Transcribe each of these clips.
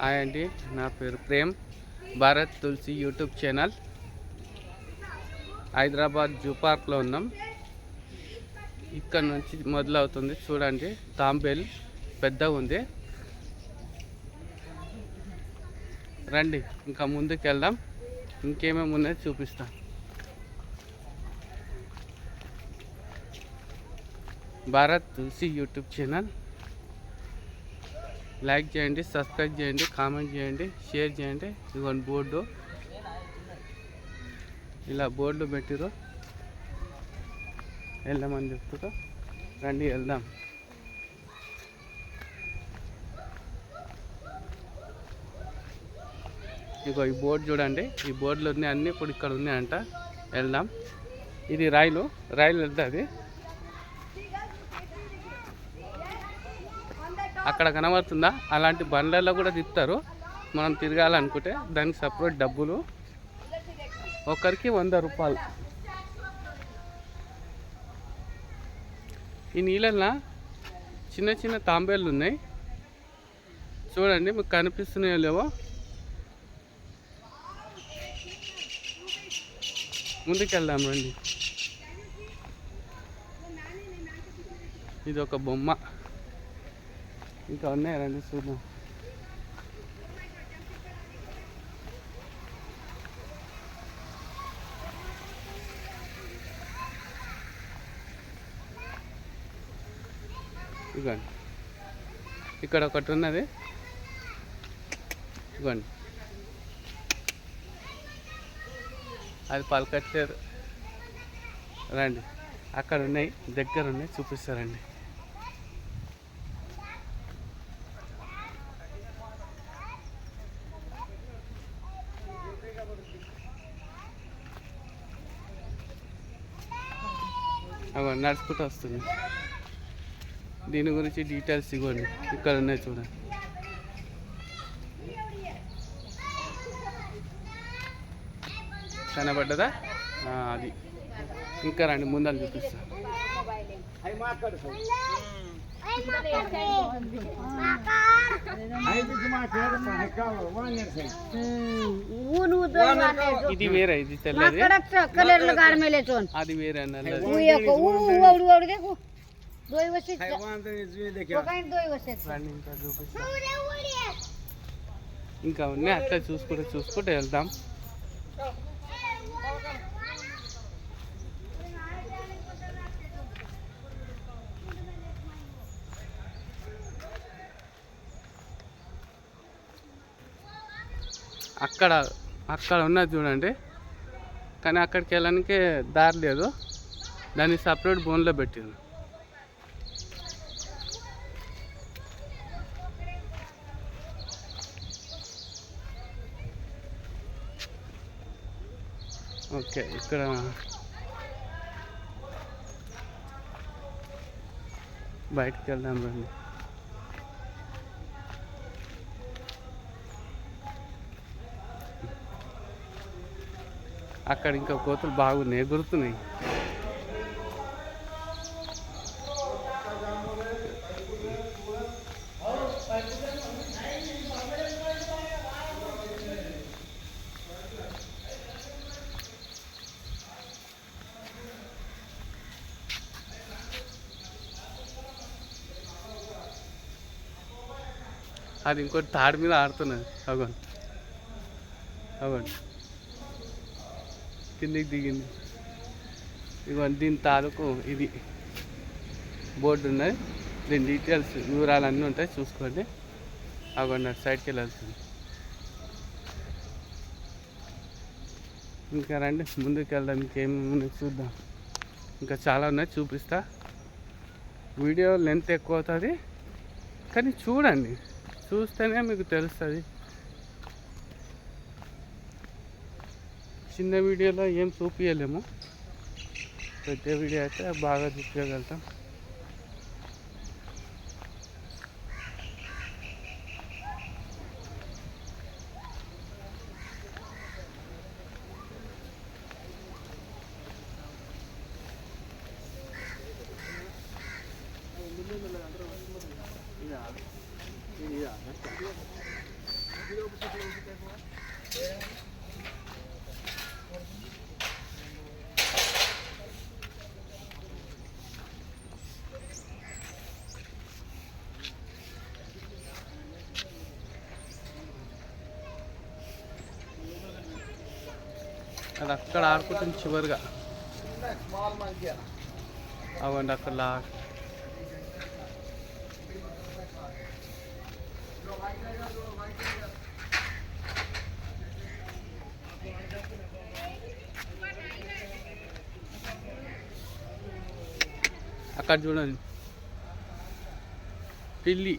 Hi అండి, నా పేరు ప్రేమ్. భారత్ తులసి యూట్యూబ్ ఛానల్. హైదరాబాద్ జూ పార్క్లో ఉన్నాం. ఇక్కడ నుంచి మొదలవుతుంది. చూడండి, తాంబేల్ పెద్దగా ఉంది. రండి ఇంకా ముందుకు వెళ్దాం. ఇంకేమేమి ఉన్నాయో చూపిస్తాం. భారత్ తులసి యూట్యూబ్ ఛానల్ లైక్ చేయండి, సబ్స్క్రైబ్ చేయండి, కామెంట్ చేయండి, షేర్ చేయండి. ఇదిగోండి బోర్డు, ఇలా బోర్డు పెట్టిరు. వెళ్దామని చెప్తారు. రండి వెళ్దాం. ఇగో ఈ బోర్డు చూడండి. ఈ బోర్డులు ఉన్నాయి, అన్నీ ఇప్పుడు ఇక్కడ ఉన్నాయంట. వెళ్దాం. ఇది రైలు వెళ్తుంది. అక్కడ కనబడుతుందా? అలాంటి బండ్లలో కూడా తిప్పుతారు. మనం తిరగాలనుకుంటే దానికి సపరేట్ డబ్బులు. ఒకరికి 100 రూపాయలు. ఈ నీళ్ళల్లో చిన్న చిన్న తాంబేళ్ళు ఉన్నాయి. చూడండి, మీకు కనిపిస్తున్నాయో లేవో. ముందుకెళ్దాం రండి. ఇది ఒక బొమ్మ. ఇంకా ఉన్నాయి, రండి చూద్దాం. ఇవ్వండి, ఇక్కడ ఒకటి ఉన్నది. ఇవ్వండి, అది పలకట్లేదు. రండి, అక్కడ ఉన్నాయి, దగ్గర ఉన్నాయి, చూపిస్తారండి. అవి నడుచుకుంటూ వస్తుంది. దీని గురించి డీటెయిల్స్ ఇవ్వండి. ఇక్కడ ఉన్నాయి చూడండి. కనబడ్డదా? అది. ఇంకా రండి, ముందర చూపిస్తా. ఇది వేరే, ఇది తెల్లది. అది వేరే అన్నది. ఇంకా ఉన్నాయి, అట్లా చూసుకుంటూ వెళ్దాం. అక్కడ ఉన్నది చూడండి, కానీ అక్కడికి వెళ్ళడానికి దారి లేదు. దాన్ని సపరేట్ బోన్లో పెట్టింది. ఓకే, ఇక్కడ బయటకు వెళ్దాం రండి. అక్కడ ఇంకా కోతులు బాగున్నాయి, ఎగురుతున్నాయి. అది ఇంకోటి తాడు మీద ఆడుతున్నది. అవ్వండి కిందికి దిగింది. ఇవ్వండి, దీని తాలూకు ఇది బోర్డు ఉన్నది. దీని డీటెయిల్స్, వివరాలు అన్నీ ఉంటాయి, చూసుకోండి. అవ్వండి, సైడ్కి వెళ్ళాల్సింది. ఇంకా రండి, ముందుకు వెళ్దాం. ఇంకేమి చూద్దాం. ఇంకా చాలా ఉన్నాయి, చూపిస్తా. వీడియో లెంత్ ఎక్కువ అవుతుంది, కానీ చూడండి, చూస్తేనే మీకు తెలుస్తుంది. చిన్న వీడియోలో ఏం చూపించలేము, పెద్ద వీడియో అయితే బాగా చూపించగలుగుతాం. అది అక్కడ ఆడుకుంటుంది చివరిగా. అవ్వండి అక్కడ లాస్ట్. అక్కడ చూడండి పిల్లి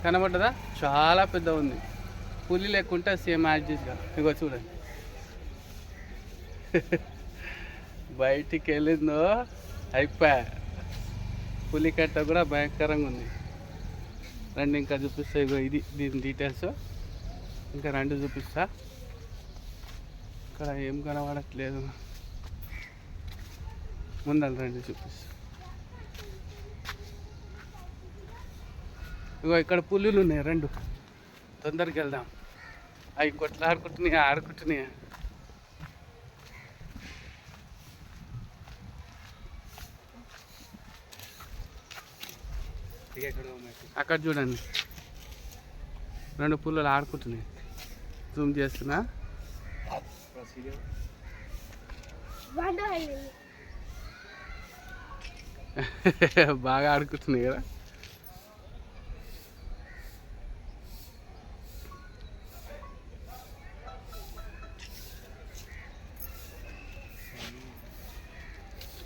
కనబడ్డదా, చాలా పెద్ద ఉంది. పులి లేకుంటే సేమ్ యాడ్జెస్గా. ఇగో చూడండి బయటికి వెళ్ళిందో అయిపోయా. పులి కట్ట కూడా భయంకరంగా ఉంది. రండి ఇంకా చూపిస్తా. ఇగో ఇది దీని డీటెయిల్స్. ఇంకా రెండు చూపిస్తా. ఇక్కడ ఏం కనబడట్లేదు. ముందర రండి చూపిస్తా. ఇగో ఇక్కడ పులులు ఉన్నాయి రెండు. తొందరకి వెళ్దాం. అవి కొట్లాడుకుంటున్నాయి, ఆడుకుంటున్నాయి. అక్కడ చూడండి రెండు పుల్లలు ఆడుకుంటున్నాయి. జూమ్ చేస్తున్నా. బాగా ఆడుకుంటున్నాయి కదా.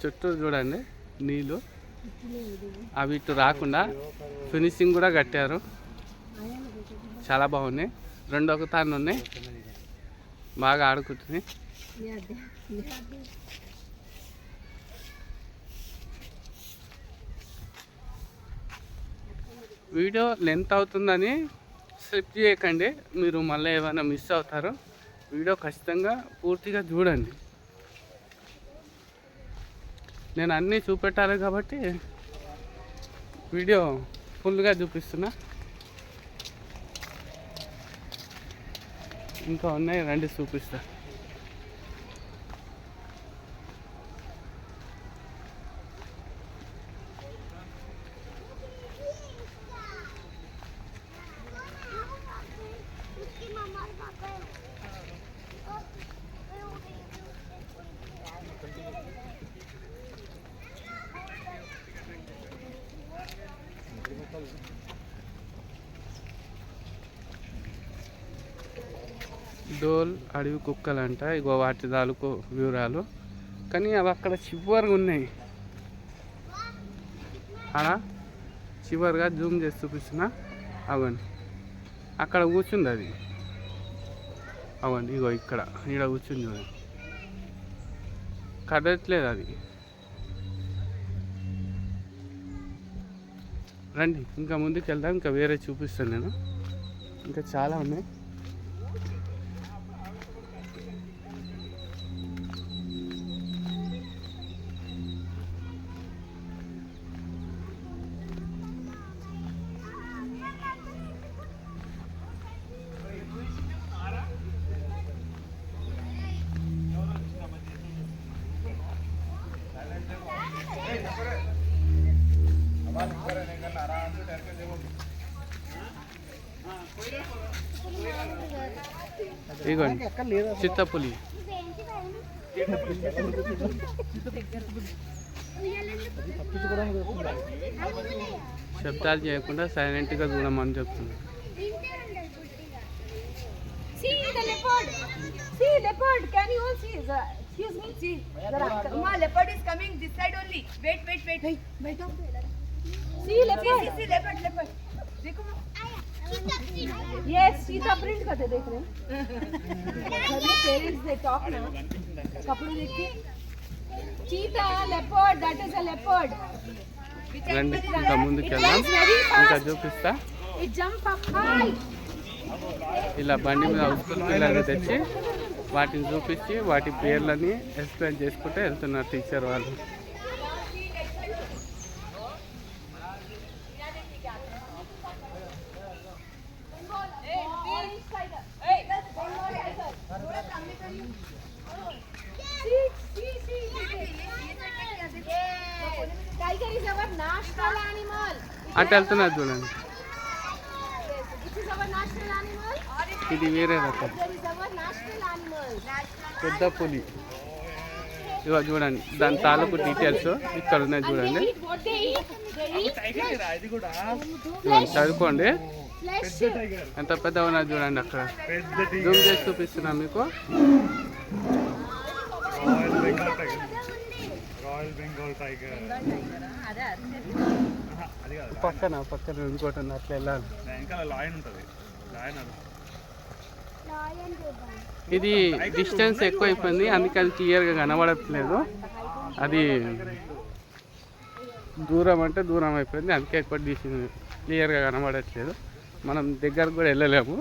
చుట్టూ చూడండి నీళ్ళు. అవి ఇటు రాకుండా ఫినిషింగ్ కూడా కట్టారు. చాలా బాగున్నాయి. రెండు ఒక తాను ఉన్నాయి. బాగా ఆడుకుంటుంది. వీడియో లెంత్ అవుతుందని స్కిప్ చేయకండి. మీరు మళ్ళీ ఏమైనా మిస్ అవుతారు. వీడియో ఖచ్చితంగా పూర్తిగా చూడండి. నేను అన్నీ చూపెట్టాలి కాబట్టి వీడియో ఫుల్గా చూపిస్తున్నా. ఇంకా ఉన్నాయి, రండి చూపిస్తా. డోల్ అడవి కుక్కలంట. ఇగో వాటి తాలూకు వివరాలు. కానీ అవి అక్కడ చివరిగా ఉన్నాయి. అలా చివరిగా జూమ్ చేసి చూపిస్తున్నా. అవండి అక్కడ కూర్చుంది అది. అవండి ఇగో ఇక్కడ ఈడ కూర్చుంది చూడండి. కదట్లేదు అది. రండి ఇంకా ముందుకు వెళ్దాం. ఇంకా వేరే చూపిస్తాను నేను. ఇంకా చాలా ఉన్నాయి. ఇగోండి చిత్తపులి. శబ్దాలు చేయకుండా సైలెంట్గా చూడమని చెప్తుంది. Leopard is coming this side only. Wait. Wait. See leopard. देखो yes cheetah print करते देख रहे हैं. Parents they talk ना. कपड़े देख के cheetah leopard, that is a leopard. రండి ఇంకా ముందుకు వెళ్దాం. ఇంకా చూపిస్తా. It jump up high. ఇలా బండి మీద ఉసుకులు పిల్లలు తెచ్చి వాటిని చూపించి వాటి పేర్లని ఎక్స్ప్లెయిన్ చేసుకుంటే వెళ్తున్నారు టీచర్ వాళ్ళు. అటు వెళ్తున్నది చూడండి. This is our national animal. ఇది వేరే రకం There is our national animal. పెద్ద పులి. ఇగో చూడండి దాని తాలూకు డీటెయిల్స్ ఇక్కడ ఉన్నాయి And చూడండి. they eat what they eat? They eat ఇదిగోండి, చదువుకోండి flesh. ఎంత పెద్ద ఉన్నది చూడండి. అక్కడ జూమ్ చేసి చూపిస్తున్నా మీకు. రాయల్ బెంగాల్ టైగర్ పక్కన ఇంకోటి ఉంది, అట్లా వెళ్ళాలి. ఇంకా లయన్ ఉంటుంది. లయన్ ఇది డిస్టెన్స్ ఎక్కువ అయిపోయింది, అందుకే అది క్లియర్గా కనబడట్లేదు. అది దూరం అంటే దూరం అయిపోయింది, అందుకే ఎక్కువ క్లియర్గా కనబడట్లేదు. మనం దగ్గరకు కూడా వెళ్ళలేము.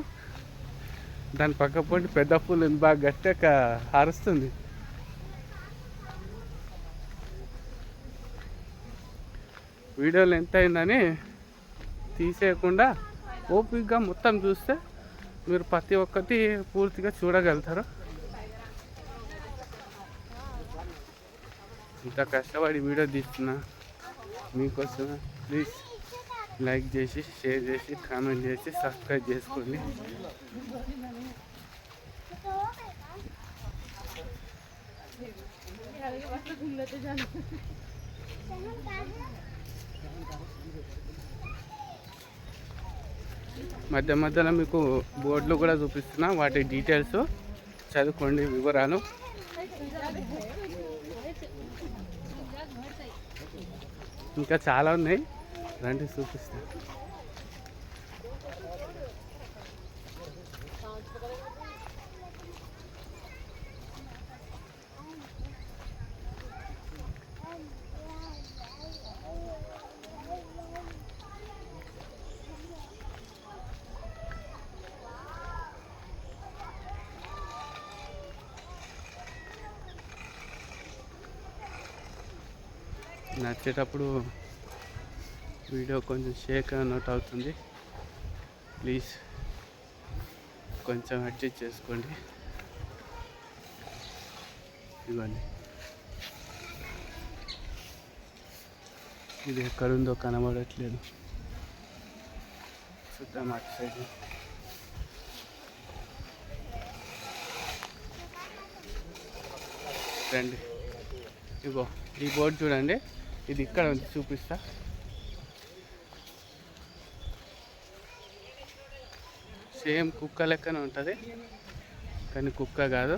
దాని పక్క పొంటి పెద్ద పూలు బాగా గట్టిగా అరుస్తుంది. వీడియోలు ఎంత అయిందని తీసేయకుండా ఓపికగా మొత్తం చూస్తే మీరు ప్రతి ఒక్కటి పూర్తిగా చూడగలుగుతారు. ఇంత కష్టపడి వీడియో తీస్తున్నా మీకోసం. ప్లీజ్ లైక్ చేసి, షేర్ చేసి, కామెంట్ చేసి, సబ్స్క్రైబ్ చేసుకోండి. మధ్య మధ్యలో మీకు బోర్డులు కూడా చూపిస్తున్నా, వాటి డీటెయిల్స్ చదువుకోండి, వివరాలు. ఇంకా చాలా ఉన్నాయి, రండి చూపిస్తా. నచ్చేటప్పుడు వీడియో కొంచెం షేక్ అన్నట్టు అవుతుంది, ప్లీజ్ కొంచెం అడ్జస్ట్ చేసుకోండి. ఇవ్వండి, ఇది ఎక్కడుందో కనబడట్లేదు, చూద్దాం అటు సైడ్. రండి, ఇగో ఈ బోర్డు చూడండి, ఇది ఇక్కడ ఉంది, చూపిస్తా. సేమ్ కుక్క లెక్కనే ఉంటుంది, కానీ కుక్క కాదు.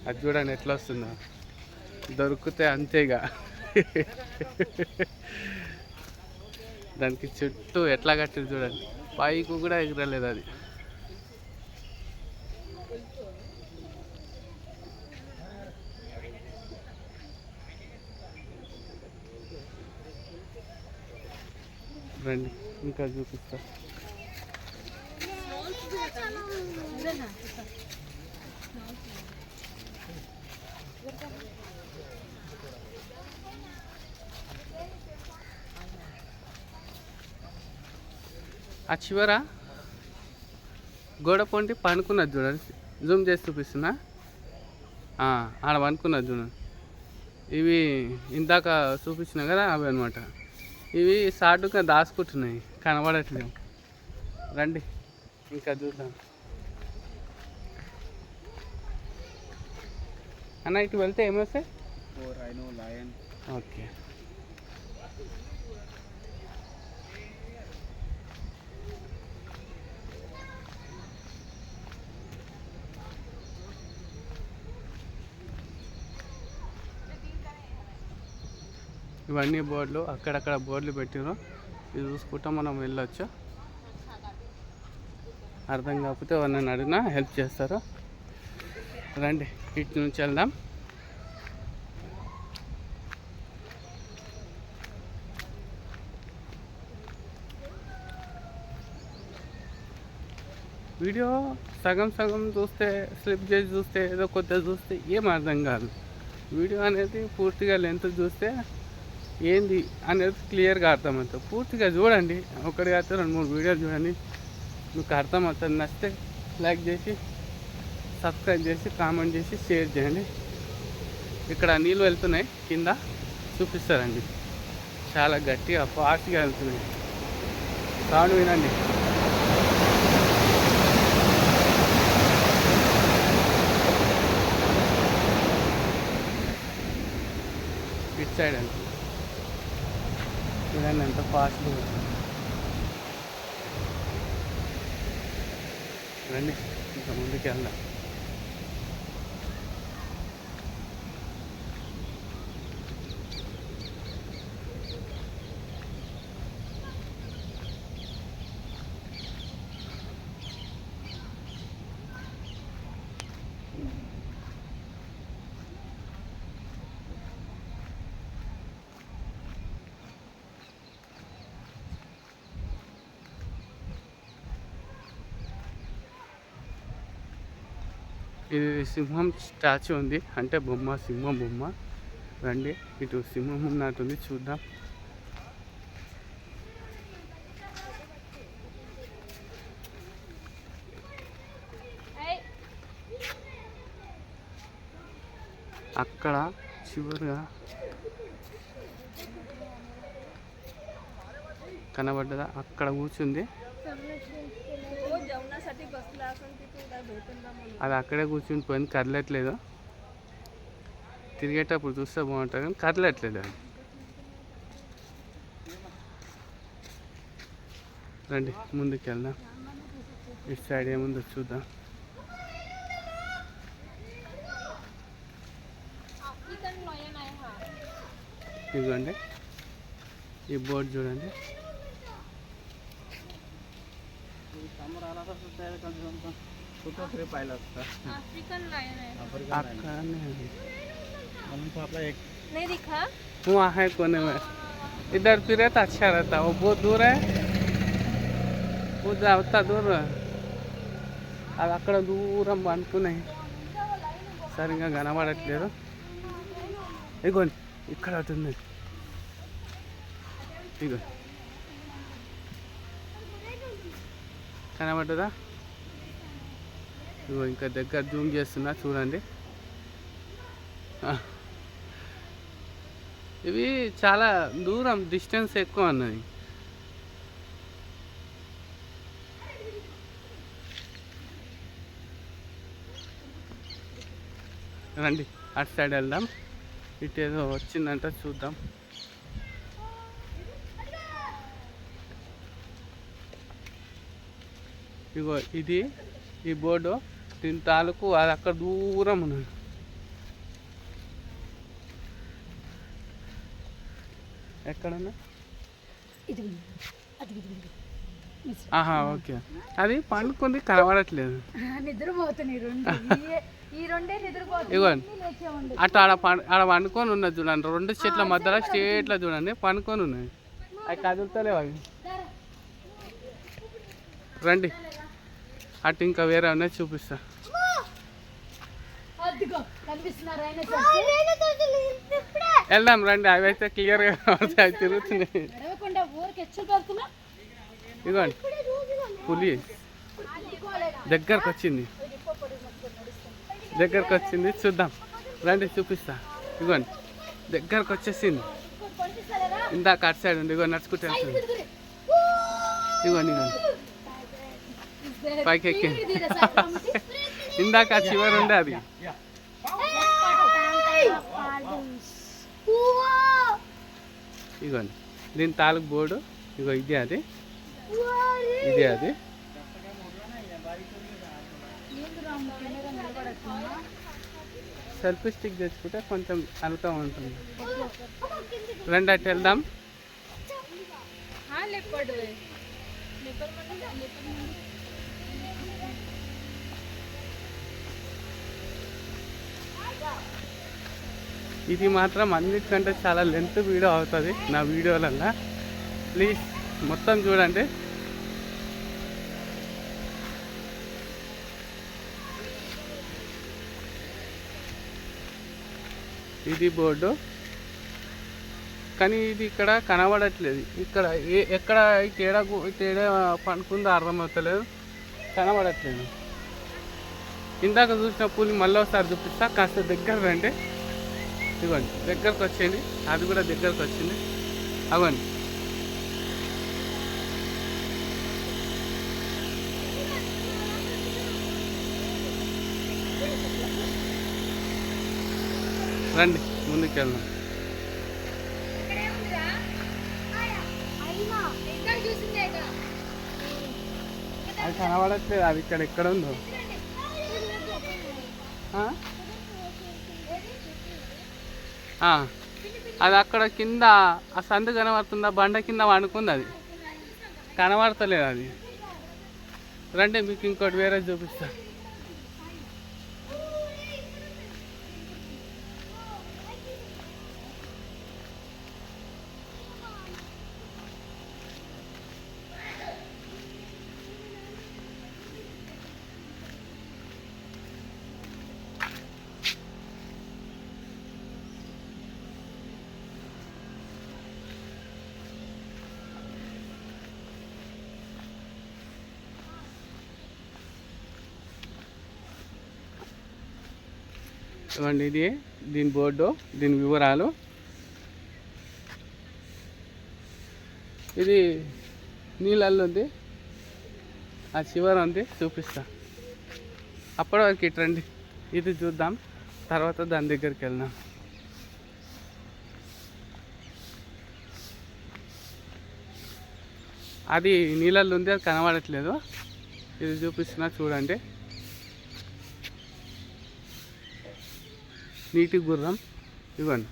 అది చూడండి ఎట్లా వస్తుందో, దొరికితే అంతేగా. దానికి చుట్టూ ఎట్లా కట్టింది చూడండి, పైకి కూడా ఎగరలేదు అది. రండి ఇంకా చూపిస్తా. ఆ చివర గోడ పొంటి పనుకున్నది చూడండి, జూమ్ చేసి చూపిస్తున్నా. ఆడ పనుకున్నది చూడండి. ఇవి ఇందాక చూపించిన కదా అవి అనమాట. ఇవి షార్ట్గా దాచుకుంటున్నాయి, కనబడట్లేవు. రండి ఇంకా చూద్దాం. అన్న ఇటు వెళ్తే ఏమొస్తాయి? లయన్. ఓకే, ఇవన్నీ బోర్డులు, అక్కడక్కడ బోర్డులు పెట్టిరు. ఇది చూసుకుంటా మనం వెళ్ళొచ్చు. అర్థం కాకపోతే ఎవరినైనా అడిగినా హెల్ప్ చేస్తారు. రండి ఇటు నుంచి వెళ్దాం. వీడియో సగం సగం చూస్తే, స్లిప్ చేసి చూస్తే, ఏదో కొద్దిగా చూస్తే ఏం అర్థం కాదు. వీడియో అనేది పూర్తిగా లెంత్ చూస్తే ఏంది అనేది క్లియర్గా అర్థమవుతుంది. పూర్తిగా చూడండి, ఒకటి కాదు 2-3 వీడియోలు చూడండి, మీకు అర్థమవుతుంది. నచ్చితే లైక్ చేసి, సబ్స్క్రైబ్ చేసి, కామెంట్ చేసి, షేర్ చేయండి. ఇక్కడ నీళ్ళు వెళ్తున్నాయి, కింద చూపిస్తారండి. చాలా గట్టిగా ఫాస్ట్గా వెళ్తుంది. సౌండ్ వినండి. ఇటు సైడ్ వెళ్తుంది. చూడండి ఎంత ఫాస్ట్గా వెళ్తుంది. రండి ఇంకా ముందుకు వెళ్దాం. ఇది సింహం స్టాచ్యూ ఉంది, అంటే బొమ్మ, సింహం బొమ్మ. రండి ఇటు సింహం ఉన్నట్టుంది, చూద్దాం. అక్కడ చివరిగా కనబడ్డదా, అక్కడ కూర్చుంది. అది అక్కడే కూర్చుని పోయింది, కదలట్లేదు. తిరిగేటప్పుడు చూస్తే బాగుంటుంది కానీ కదలట్లేదు అది. రండి ముందుకు వెళ్దాం. ఇటు సైడ్ ఏముందో చూద్దాం. ఇదిగోండి ఈ బోర్డు చూడండి. नहीं दिखा? वहाँ है कोने में. इधर भी रहता अच्छा रहता. वो बहुत दूर है, वो जाता दूर. అది అక్కడ దూరం అనుకున్నాయి, సరిగ్గా కనబడట్లేదు. ఇగోండి ఇక్కడ అవుతుంది. ఇగో కనబడ్డదా? ఇగో ఇంకా దగ్గర జూమ్ చేస్తున్నా చూడండి. ఇవి చాలా దూరం, డిస్టెన్స్ ఎక్కువ అన్నది. రండి అటు సైడ్ వెళ్దాం. ఇటు ఏదో వచ్చిందంట చూద్దాం. ఇగో ఇది ఈ బోర్డు, దీని తాలూకు అది అక్కడ దూరం ఉన్నది. ఎక్కడన్నా ఆహా ఓకే. అది పండుకుంది కనబడట్లేదు. ఇగోండి అటు ఆడ పండుకొని ఉన్నది చూడండి. రెండు చెట్ల మధ్యలో స్ట్రేట్లో చూడండి పండుకొని ఉన్నది. అవి కదులుతలేవు అవి. రండి అటు ఇంకా వేరే ఉన్నాయి చూపిస్తా. వెళ్దాం రండి. అవి అయితే క్లియర్గా అవి తిరుగుతున్నాయి. ఇదిగోండి పులి దగ్గరకు వచ్చింది, దగ్గరకు వచ్చింది. చూద్దాం రండి చూపిస్తా. ఇదిగోండి దగ్గరకు వచ్చేసింది. ఇందాక అటు సైడ్ ఉంది, ఇగో నడుచుకుంటూ వెళ్తుంది. ఇదిగోండి ఇదిగోండి పైకి ఎక్కింది. ఇందాక చివరి ఉండే అది. ఇగోండి దీని తాలూకు బోర్డు. ఇగో ఇది అది, ఇది అది. సెల్ఫీ స్టిక్ తెచ్చుకుంటే కొంచెం అలుగా ఉంటుంది. రండి అటు వెళ్దాం. ఇది మాత్రం అన్నిటికంటే చాలా లెంత్ వీడియో అవుతుంది నా వీడియోలల్లో. ప్లీజ్ మొత్తం చూడండి. ఇది బోర్డు కానీ ఇది ఇక్కడ కనబడట్లేదు. ఇక్కడ ఎక్కడ తేడా పనుకుందో అర్థమవుతలేదు, కనబడట్లేదు. ఇందాక చూసిన పూలు మళ్ళీ ఒకసారి చూపిస్తా. కాస్త దగ్గర రండి. ఇదిగోండి దగ్గరకు వచ్చేయండి. అది కూడా దగ్గరకు వచ్చింది. అవ్వండి. రండి ముందుకు వెళ్దాం. అది కనబడట్లేదు, అది ఇక్కడ ఎక్కడ ఉందో. అది అక్కడ కింద ఆ సందు కనబడుతుందా, బండ కింద వండుకుంది, అది కనబడతలేదు. అది రండి మీకు ఇంకోటి వేరే చూపిస్తా. ఇవ్వండి, ఇది దీని బోర్డు, దీని వివరాలు. ఇది నీళ్ళల్లో ఉంది, ఆ చివర ఉంది, చూపిస్తా. అప్పటి వరకు ఇట్రండి, ఇది చూద్దాం, తర్వాత దాని దగ్గరికి వెళ్దాం. అది నీళ్ళల్లో ఉంది, అది కనబడట్లేదు. ఇది చూపిస్తున్నా చూడండి. నీటి గుర్రం ఇవ్వండి.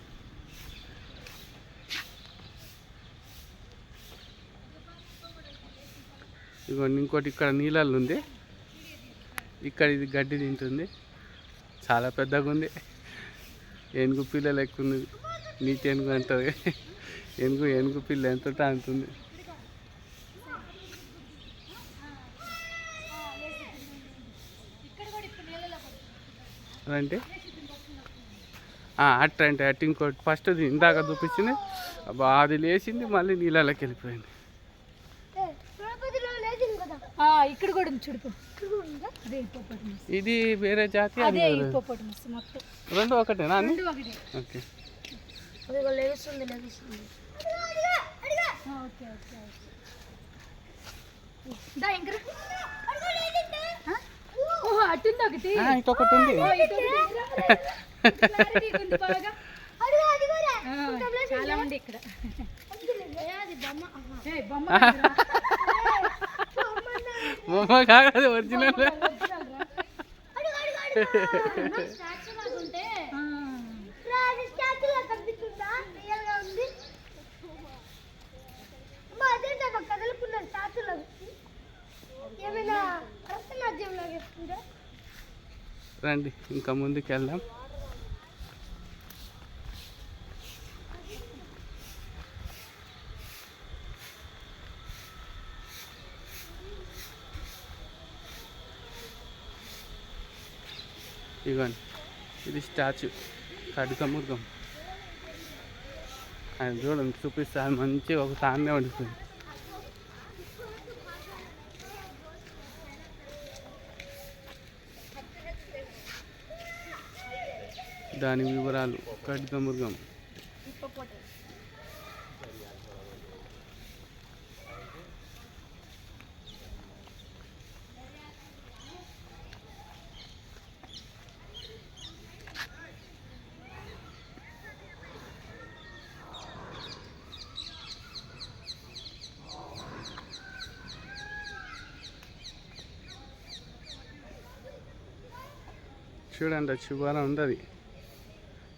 ఇవ్వండి ఇంకోటి ఇక్కడ నీళ్ళల్లో ఉంది, ఇక్కడ ఇది గడ్డి తింటుంది, చాలా పెద్దగా ఉంది. ఏనుగు పిల్లలు ఎక్కువ ఉంది, నీటి ఏనుగు అంటుంది. ఏనుగు పిల్ల ఎంత అంతుంది. అంటే అట్టు ఇంకోటి ఫస్ట్ ఇందాక చూపించింది, అది లేచింది, మళ్ళీ నీళ్ళకి వెళ్ళిపోయింది. ఇక్కడ కూడా చూడు, ఇది వేరే జాతి, రెండు ఒకటేనా? ఓకే. ఇంకొకటి ఉంది. చాలా మంది ఇక్కడ బొమ్మ కాదు, ఒరిజినల్. రండి ఇంకా ముందుకు వెళ్దాం. ఇవ్వండి, ఇది స్టాచ్యూ ఖడ్గమృగం. ఆయన చూడండి, చూపిస్తాను, మంచిగా ఒక తాన్నే వండుతుంది. దాని వివరాలు, ఖడ్గమృగం. చూడండి, చివర ఉంది, అది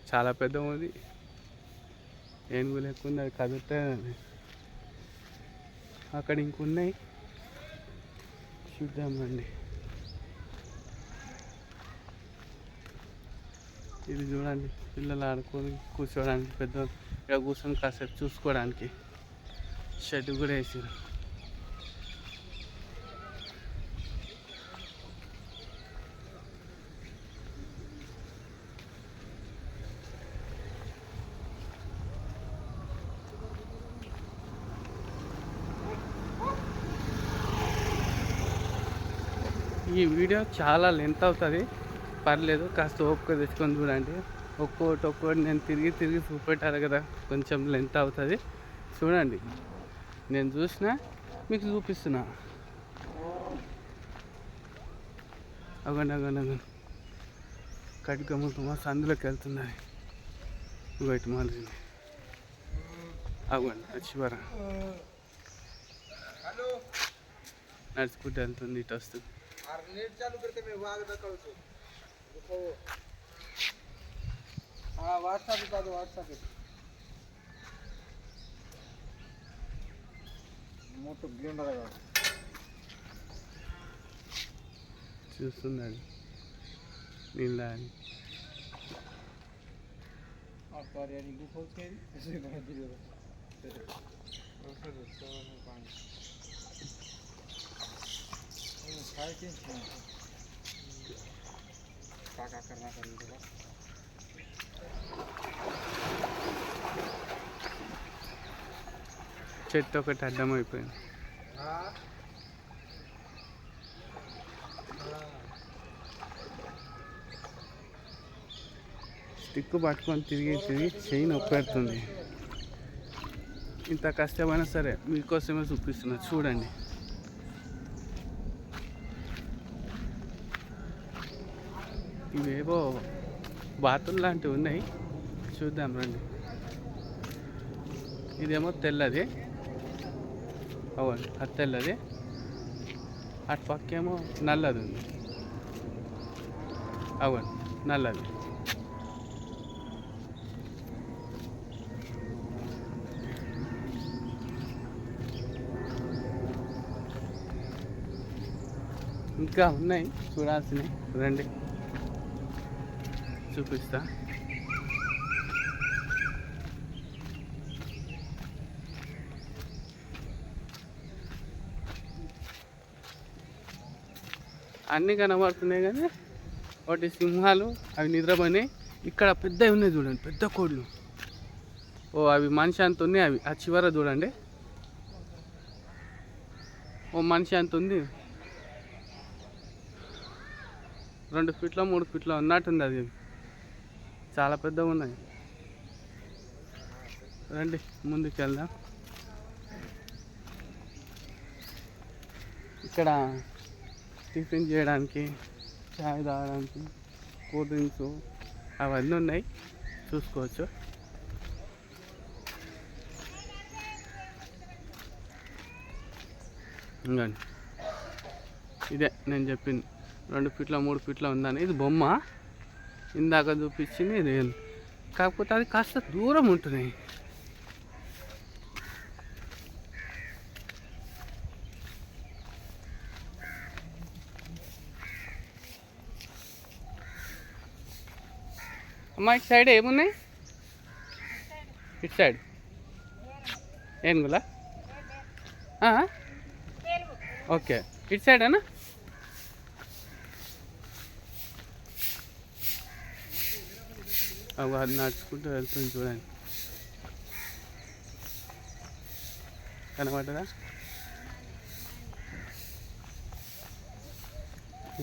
చాలా పెద్ద ఉంది, ఏనుగు లెక్క ఉంది, అది కదులుతుంది. అక్కడ ఇంకున్నాయి, చూద్దామండి. ఇది చూడండి, పిల్లలు ఆడుకొని కూర్చోడానికి, పెద్ద ఇక్కడ కూర్చొని కాసేపు చూసుకోవడానికి షెడ్ కూడా వేసారు. ఈ వీడియో చాలా లెంత్ అవుతుంది, పర్లేదు, కాస్త ఓపిక తెచ్చుకొని చూడండి. ఒక్కోటి నేను తిరిగి చూపెట్టాలి కదా, కొంచెం లెంత్ అవుతుంది, చూడండి, నేను చూసిన మీకు చూపిస్తున్నా. అగండి అగండి అగండి, కట్గమ్మ సందులోకి వెళ్తున్నది. ఇటు మళ్ళీ అగండి చివర నడుచుకుంటూ వెళ్తుంది, ఇటు వస్తుంది. చూస్తున్నాడు నీళ్ళ అని. చెట్టు ఒకటి అడ్డం అయిపోయింది. స్టిక్ పట్టుకొని తిరిగి తిరిగి చెయ్యి నొప్పి పెడుతుంది. ఇంత కష్టమైనా సరే మీకోసమే చూపిస్తున్నా, చూడండి. ఇవేవో బాతులు లాంటివి ఉన్నాయి, చూద్దాం రండి. ఇదేమో తెల్లది, అవును అది తెల్లది. అటు పక్కేమో నల్లది ఉంది, అవును నల్లది. ఇంకా ఉన్నాయి చూడాల్సినవి, రండి చూపిస్తా. అన్నీ కనబడుతున్నాయి కానీ ఒకటి సింహాలు, అవి నిద్రపోయినాయి. ఇక్కడ పెద్దవి ఉన్నాయి చూడండి, పెద్ద కోళ్ళు. ఓ అవి మనిషి అంత ఉన్నాయి. అవి ఆ చివర చూడండి, ఓ మనిషి అంత ఉంది. 2 ఫీట్ల 3 ఫీట్ల ఉన్నట్టుంది. అది చాలా పెద్దగా ఉన్నాయి. రండి ముందుకు వెళ్దాం. ఇక్కడ టిఫిన్ చేయడానికి, చాయ్ తాగడానికి, కూల్ డ్రింక్స్ అవన్నీ ఉన్నాయి, చూసుకోవచ్చు. ఇంకండి ఇదే నేను చెప్పింది, 2 ఫీట్ల 3 ఫీట్ల ఉందని. ఇది బొమ్మ ఇందాక చూపించింది ఇది, కాకపోతే అది కాస్త దూరం ఉంటున్నాయి. అమ్మా ఇటు సైడ్ ఏమున్నాయి? ఇటు సైడ్ ఏనుగులా? ఓకే, ఇటు సైడ్ అన్నా. అది నడుచుకుంటూ వెళ్తుంది చూడండి, కనబడ్డదా?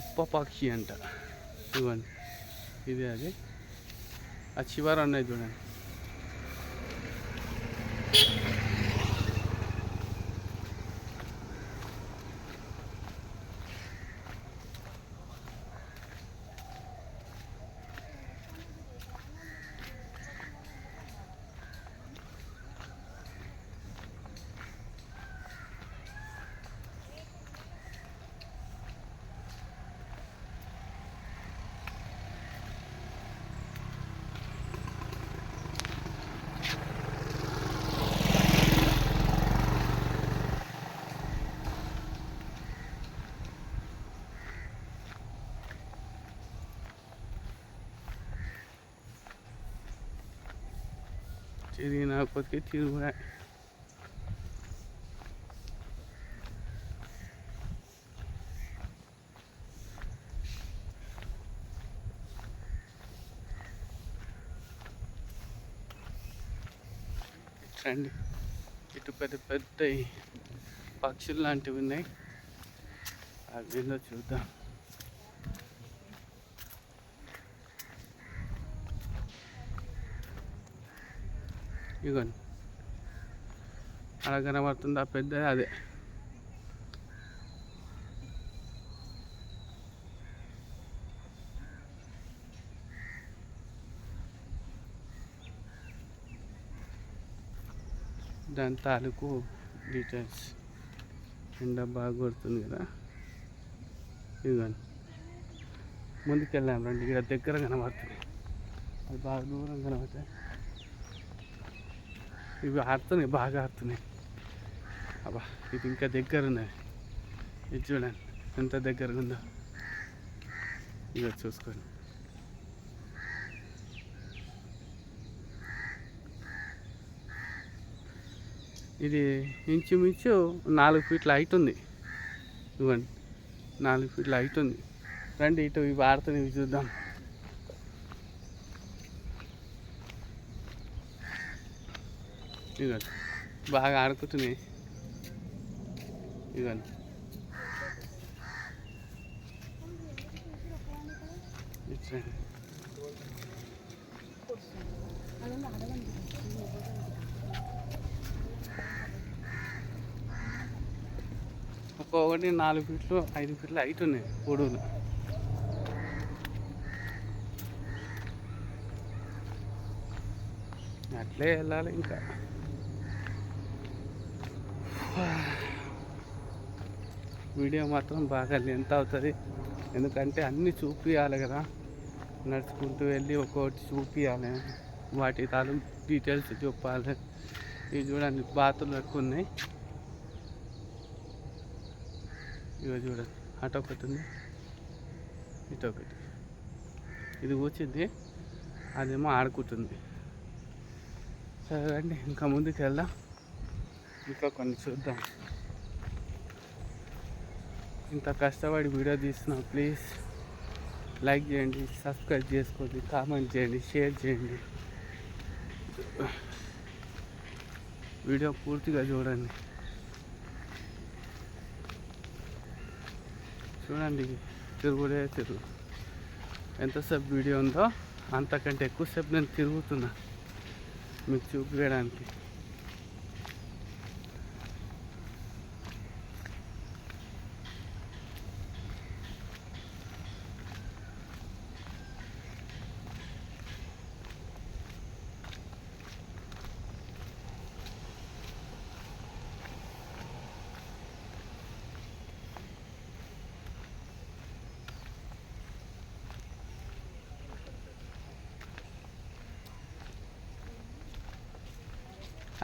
ఉప్ప పక్షి అంట, ఇవ్వండి. ఇది అది ఆ చివర ఉన్నాయి చూడండి. తిరిగిన కొద్దికి తిరుగుడా. రండి, ఇటు పెద్ద పెద్ద పక్షులు లాంటివి ఉన్నాయి, అవి ఏందో చూద్దాం. ఇగోండి అలా కనబడుతుంది ఆ పెద్ద అదే. దాని తాలూకు డీటెయిల్స్ ఎండ బాగా కొడుతుంది కదా. ఇదిగోండి ముందుకెళ్ళాం రండి, ఇక్కడ దగ్గర కనబడుతుంది, అది బాగా దూరం కనబడతాయి. ఇవి ఆడుతున్నాయి, బాగా ఆడుతున్నాయి. అబ్బా ఇది ఇంకా దగ్గర ఉన్నది, ఇది చూడండి ఎంత దగ్గరగా ఉందో. ఇక చూసుకోండి. ఇది ఇంచుమించు 4 ఫీట్ల హైట్ ఉంది. ఇవ్వండి 4 ఫీట్ల హైట్ ఉంది. రండి ఇటు ఇవి ఆడుతున్నాయి, ఇవి చూద్దాం. ఇవ్వండి బాగా ఆడుకుంటున్నాయి. ఇవ్వండి ఇచ్చండి. ఒక్కొక్కటి 4 ఫీట్లు 5 ఫీట్ల హైట్ ఉన్నాయి పొడవులు. అట్లే వెళ్ళాలి ఇంకా. వీడియో మాత్రం బాగా లెంత్ అవుతుంది, ఎందుకంటే అన్నీ చూపించాలి కదా. నడుచుకుంటూ వెళ్ళి ఒక్కొక్కటి చూపించాలి, వాటి తాలూకు డీటెయిల్స్ చెప్పాలి. ఇవి చూడండి బాతులు ఎక్కువ ఉన్నాయి. ఇవి చూడండి అటు ఒకటి ఉంది, ఇటు ఒకటి. ఇది కూర్చుంది, అదేమో ఆడుకుంటుంది. సరే రండి ఇంకా ముందుకు వెళ్దాం, ఇంకా కొన్ని చూద్దాం. ఇంత కష్టపడి వీడియో తీస్తున్నాం, ప్లీజ్ లైక్ చేయండి, సబ్స్క్రైబ్ చేసుకోండి, కామెంట్ చేయండి, షేర్ చేయండి. వీడియో పూర్తిగా చూడండి. చూడండి తిరుగుడే తిరుగు. ఎంతసేపు వీడియో ఉందో అంతకంటే ఎక్కువసేపు నేను తిరుగుతున్నా మీకు చూపించడానికి.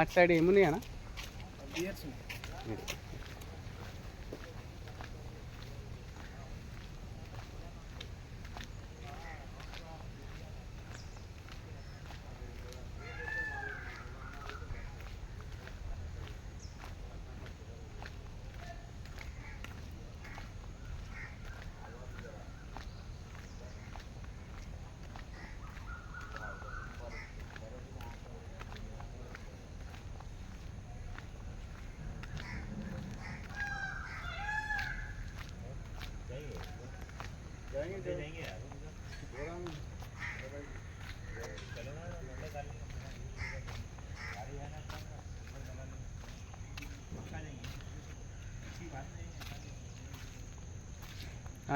అటు సైడ్ ఏమున్నాయనా?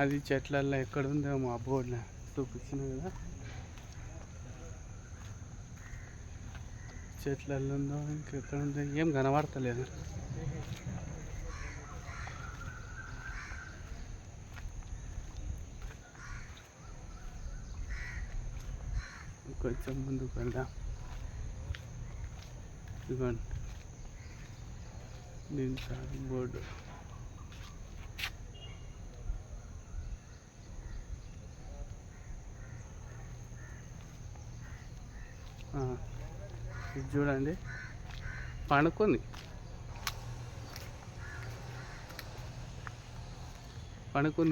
అది చెట్లల్లో ఎక్కడ ఉందో మా బోర్డులో చూపించిన కదా, చెట్లల్లో ఉందో ఇంకెక్కడ ఉందో ఏం కనబడతలేదు. కొంచెం ముందుకు వెళ్దాం. ఇదిగోండి దీని బోర్డు. ఇది చూడండి పడుకుంది,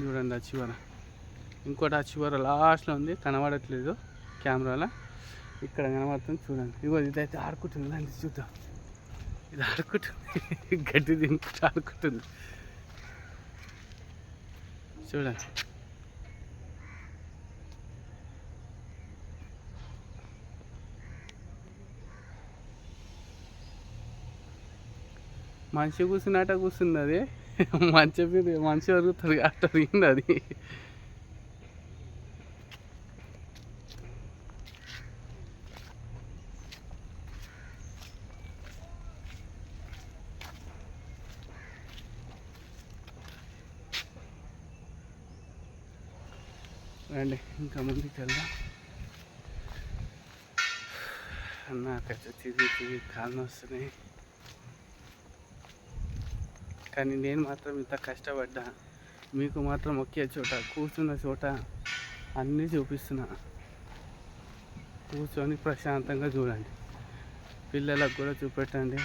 చూడండి ఆ చివర. ఇంకోటి ఆ చివర లాస్ట్లో ఉంది, కనబడట్లేదు కెమెరాలో, ఇక్కడ కనబడుతుంది చూడండి. ఇగో ఇదైతే ఆడుకుంటుంది, దాన్ని చూద్దాం. ఇది ఆడుకుంటుంది, గడ్డి తినుకుంటూ ఆడుకుంటుంది చూడండి. మనిషి కూర్చున్నట్ట కూర్చుంది అది. మనిషి వరుగుతుంది అట్ట తింది అది. రండి ఇంకా ముందుకు వెళ్దాం. నాకైతే తిరిగి కాళ్ళు వస్తున్నాయి, కానీ నేను మాత్రం ఇంత కష్టపడ్డా మీకు మాత్రం ఒకే చోట కూర్చున్న చోట అన్నీ చూపిస్తున్నా. కూర్చొని ప్రశాంతంగా చూడండి, పిల్లలకు కూడా చూపెట్టండి.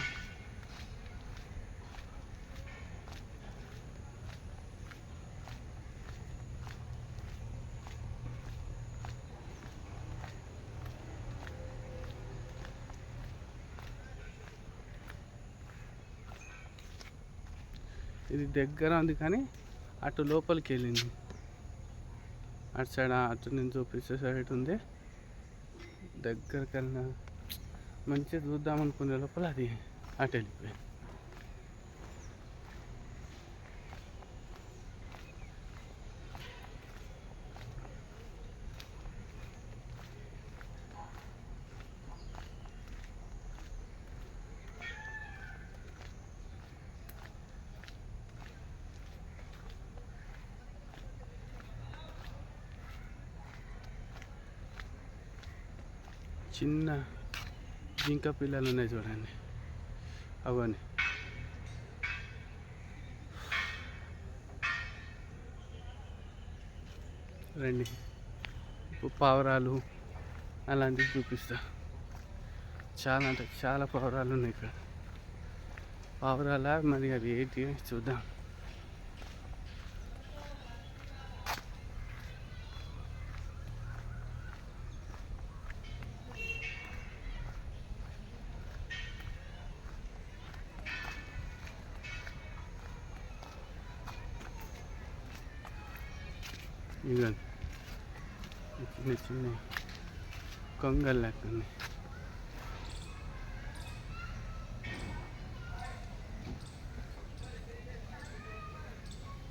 ఇది దగ్గర ఉంది కానీ అటు లోపలికి వెళ్ళింది. అటు సైడ్ అటు నేను చూపించే సైడ్ ఉంది. దగ్గరికి వెళ్ళిన మంచిగా చూద్దాం అనుకునే లోపల అది అటు వెళ్ళిపోయింది. చిన్న జింక పిల్లలు ఉన్నాయి చూడండి, అవన్నీ రండి. పావురాలు అలాంటివి చూపిస్తా. చాలా అంటే చాలా పావురాలు ఉన్నాయి ఇక్కడ. పావురాల మరి అవి ఏంటి చూద్దాం. ఇదిగోండి చిన్న చిన్న కొంగల్ లెక్క ఉన్నాయి.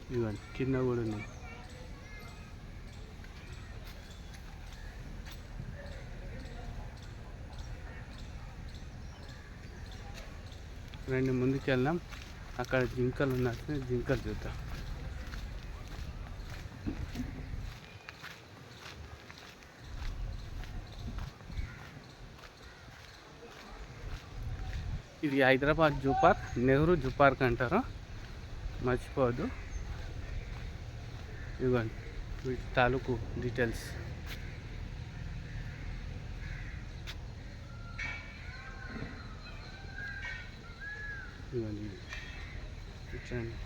ఇదిగోండి కింద కూడా ఉన్నాయి. రండి ముందుకు వెళ్దాం, అక్కడ జింకలు ఉన్నట్టు జింకలు చూద్దాం. ఇది Hyderabad zoo park, Nehru zoo park అంటారు, మర్చిపోవద్దు. ఇవ్వండి వీటి తాలూకు డీటెయిల్స్. ఇవ్వండి చూడండి,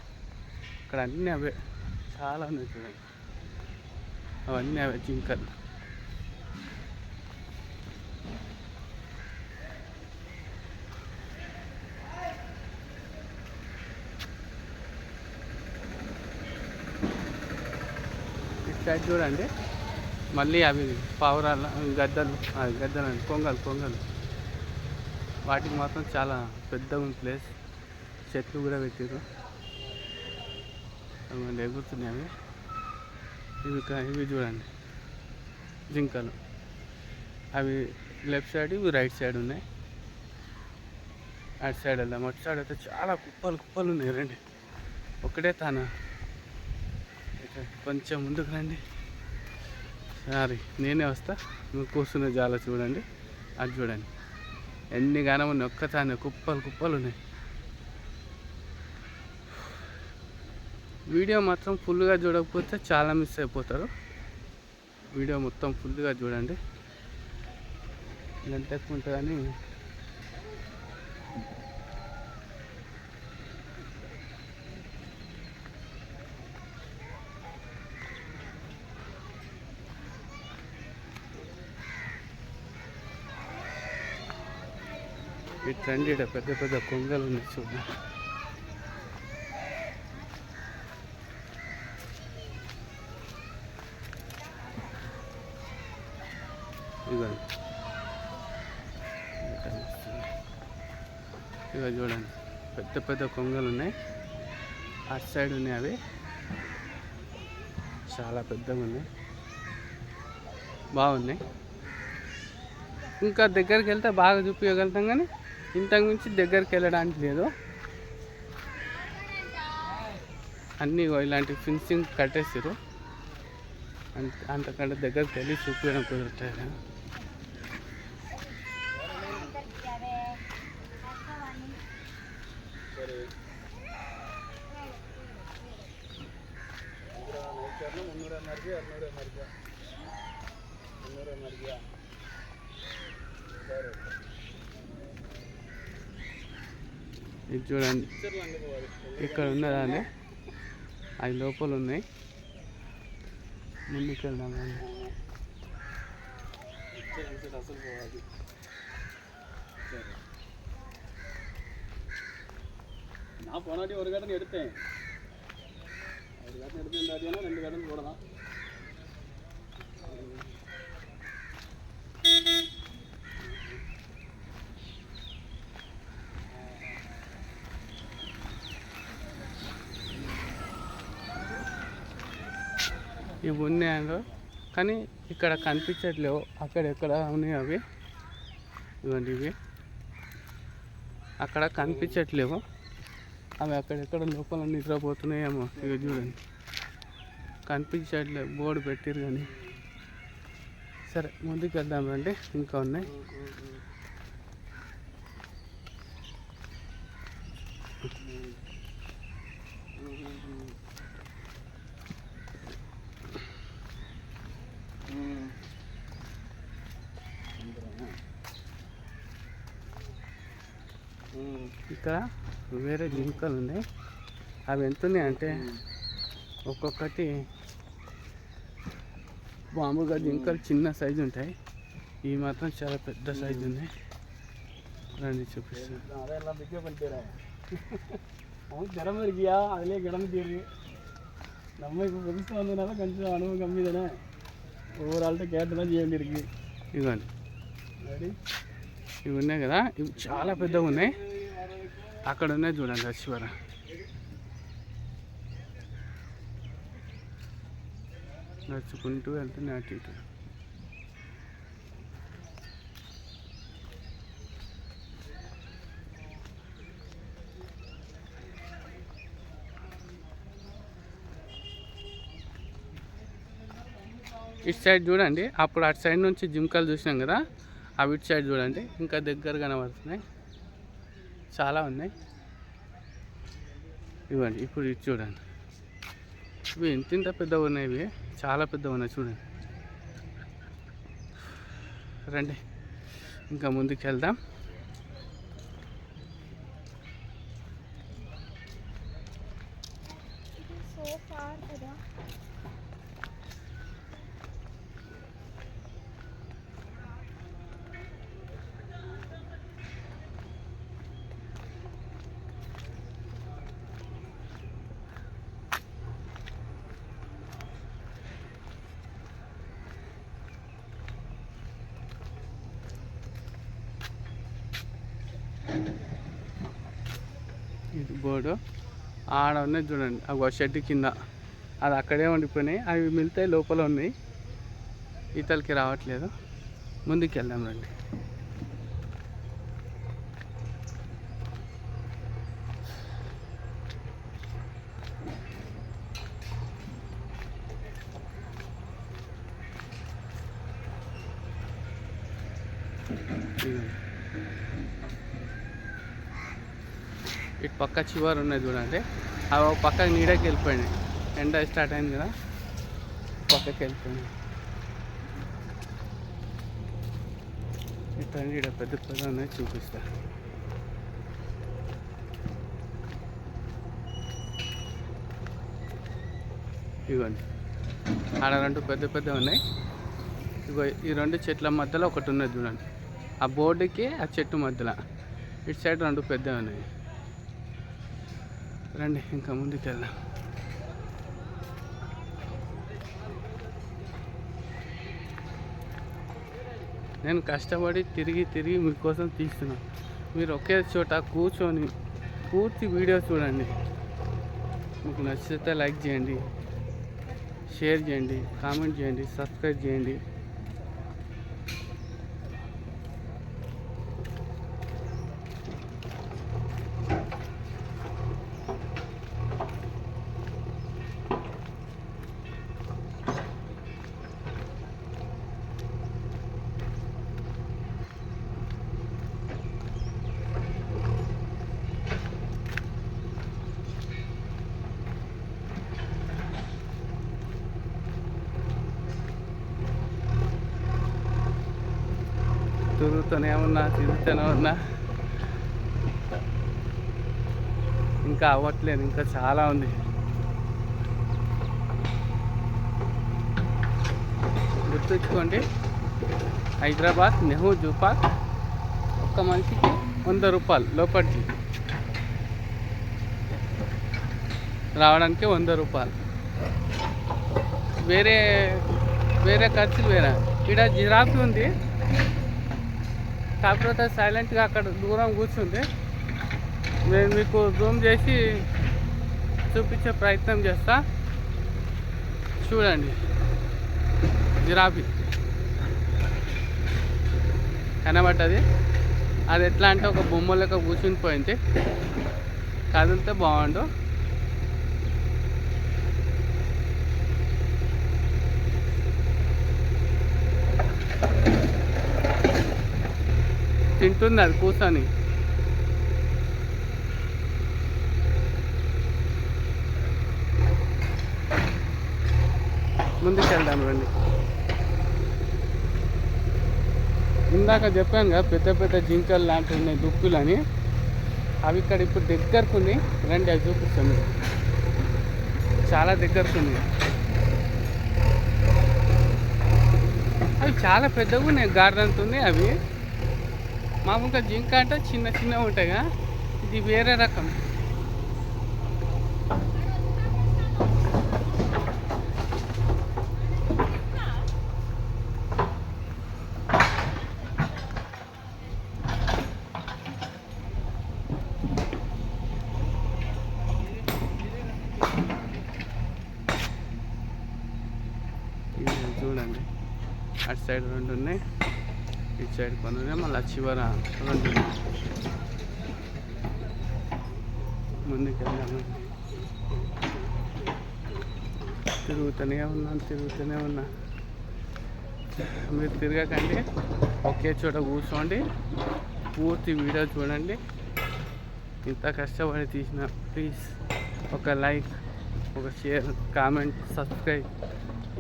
ఇక్కడ అన్నీ అవే, చాలా ఉన్నాయి చూడండి, అవన్నీ అవే జింకలు. సైడ్ చూడండి మళ్ళీ అవి పావురాల గద్దలు అండి, కొంగలు. వాటికి మాత్రం చాలా పెద్దగా ఉంది ప్లేస్, చెట్లు కూడా పెట్టారు, ఎగురుతున్నాయి అవి. ఇవి చూడండి జింకలు, అవి లెఫ్ట్ సైడ్, ఇవి రైట్ సైడ్ ఉన్నాయి. అటు సైడ్ వెళ్దాం. అటు సైడ్ అయితే చాలా కుప్పలు ఉన్నాయి. రండి ఒకటే తాన, కొంచెం ముందుకు రండి. సారీ నేనే వస్తా, నువ్వు కూర్చున్న జాల చూడండి. అది చూడండి ఎన్ని గానం ఉన్నాయి, ఒక్కతానే కుప్పలు ఉన్నాయి. వీడియో మాత్రం ఫుల్గా చూడకపోతే చాలా మిస్ అయిపోతారు. వీడియో మొత్తం ఫుల్గా చూడండి, ఎంత ఎక్కువ ఉంటుందని. ఇటు రండి, పెద్ద కొంగలు ఉన్నాయి చూడండి. ఇక చూడండి పెద్ద పెద్ద కొంగలు ఉన్నాయి. అటు సైడ్ ఉన్నాయి, అవి చాలా పెద్దగా ఉన్నాయి, బాగున్నాయి. ఇంకా దగ్గరికి వెళ్తే బాగా చూపించగలుగుతాం, కానీ ఇంతకు మించి దగ్గరికి వెళ్ళడానికి లేదు. అన్నీ ఇలాంటి ఫినిషింగ్ కట్టేసారు, అంతకంటే దగ్గరికి వెళ్ళి చూపించడం కుదురుతుంది. ఇది చూడండి, ఇక్కడ ఉన్నదాన్ని అవి లోపల ఉన్నాయి. ముందుకు వెళ్దాం. நான் போனாட்டி ஒரு கடன் எடுத்தேன், ஒரு கடன் எடுத்துருந்தாட்டினா 2 கடன் போடலாம். ఇవి ఉన్నాయో కానీ ఇక్కడ కనిపించట్లేవు, అక్కడెక్కడ ఉన్నాయి అవి. ఇవ్వండి, ఇవి అక్కడ కనిపించట్లేవు, అవి అక్కడెక్కడ లోపల నిద్రపోతున్నాయేమో. ఇవి చూడండి, కనిపించట్లేదు, బోర్డు పెట్టారు కానీ. సరే ముందుకు వెళ్దాం రండి, ఇంకా ఉన్నాయి. ఇక్కడ వేరే జింకలు ఉన్నాయి. అవి ఎంత ఉన్నాయి అంటే ఒక్కొక్కటి మామూలుగా జింకలు చిన్న సైజు ఉంటాయి, ఇవి మాత్రం చాలా పెద్ద సైజు ఉన్నాయి. రండి చూపిస్తాను. அதெல்லாம் பிக்கே பண்ணிட்டேன். அவனுக்கு திறமை இருக்கியா, அதிலே கிடந்துட்டு. நம்ம இப்போ புதுசாக வந்ததுனால கொஞ்சம் அனுபவம் கம்மி தானே, ஒவ்வொரு ஆள்கிட்ட கேட்டு தான் செய்ய வேண்டியிருக்கு. ఇవ్వండి, రెడీ. ఇవి ఉన్నాయి కదా, ఇవి చాలా పెద్దగా ఉన్నాయి. అక్కడ ఉన్నాయి చూడండి, అశ్వర. నడుచుకుంటూ వెళ్తున్నాయి అటు ఇటు. ఇటు సైడ్ చూడండి, అప్పుడు అటు సైడ్ నుంచి జింకలు చూసినాం కదా, అవి ఇటు సైడ్ చూడండి ఇంకా దగ్గర కనబడుతున్నాయి, చాలా ఉన్నాయి. ఇవ్వండి, ఇప్పుడు ఇటు చూడండి, ఇవి ఇంత పెద్దగా ఉన్నాయి, ఇవి చాలా పెద్దగా ఉన్నాయి చూడండి. రండి ఇంకా ముందుకు వెళ్దాం. ఇది బోర్డు ఆడ ఉన్నాయి చూడండి, అవి షెడ్ కింద, అది అక్కడే ఉండిపోయినాయి. అవి మిగతాయి లోపల ఉన్నాయి, ఈతలకి రావట్లేదు. ముందుకు వెళ్దాం రండి. ఇటు పక్క చివరి ఉన్నాయి చూడండి, అవి ఒక పక్కకి నీడకి వెళ్ళిపోయినాయి. ఎండ స్టార్ట్ అయింది కదా, పక్కకి వెళ్ళిపోయినాయి. ఇట్లా ఈడ పెద్ద పెద్ద ఉన్నాయి, చూపిస్తా. ఇవ్వండి, ఆడ 2 పెద్ద పెద్ద ఉన్నాయి. ఇగో ఈ 2 చెట్ల మధ్యలో ఒకటి ఉన్నది చూడండి, ఆ బోర్డుకి ఆ చెట్టు మధ్యలో. ఇటు సైడ్ 2 పెద్దవి ఉన్నాయి. రండి ఇంకా ముందుకు వెళ్దాం. నేను కష్టపడి తిరిగి మీకోసం తీస్తున్నాను. మీరు ఒకే చోట కూర్చొని పూర్తి వీడియో చూడండి. మీకు నచ్చితే లైక్ చేయండి, షేర్ చేయండి, కామెంట్ చేయండి, సబ్స్క్రైబ్ చేయండి. తిరుగుతూనే ఉన్నా ఇంకా అవ్వట్లేదు, ఇంకా చాలా ఉంది. గుర్తుంచుకోండి, హైదరాబాద్ నెహ్రూ జూ పార్క్ ఒక్క మనిషికి 100 రూపాయలు, లోపలికి రావడానికి 100 రూపాయలు. వేరే ఖర్చులు వేరే. ఇక్కడ జిరాఫీ ఉంది, కాకపోతే సైలెంట్గా అక్కడ దూరం కూర్చుంది. నేను మీకు జూమ్ చేసి చూపించే ప్రయత్నం చేస్తా, చూడండి. జిరాఫీ కనబడ్డది. అది ఎట్లా అంటే ఒక బొమ్మ లెక్క కూర్చుని పోయింది. కదిలితే బాగుండు. తింటుంది అది కూర్చొని. ముందుకెళ్దాం రండి. ఇందాక చెప్పాను కదా పెద్ద పెద్ద జింకలు లాంటివి ఉన్నాయి, దుక్కులని. అవి ఇక్కడ ఇప్పుడు దగ్గరకున్నాయి. రండి, అవి చూపిస్తాను. చాలా దగ్గరకున్నాయి. అవి చాలా పెద్దగా ఉన్నాయి, గార్డెన్స్ ఉన్నాయి. అవి మామూలుగా జింక అంటే చిన్నగా ఉంటాయి కదా, ఇది వేరే రకం. చూడండి, అటు సైడ్ 2 ఉన్నాయి, ఇటు సైడ్ కొన్ని ఉన్నాయి, మళ్ళీ చివర 2 ఉన్నాయి. ముందుకు వెళ్దాము. తిరుగుతూనే ఉన్నా. మీరు తిరగకండి, ఒకే చోట కూర్చోండి, పూర్తి వీడియో చూడండి. ఇంత కష్టపడి తీసిన ప్లీజ్ ఒక లైక్, ఒక షేర్, కామెంట్, సబ్స్క్రైబ్,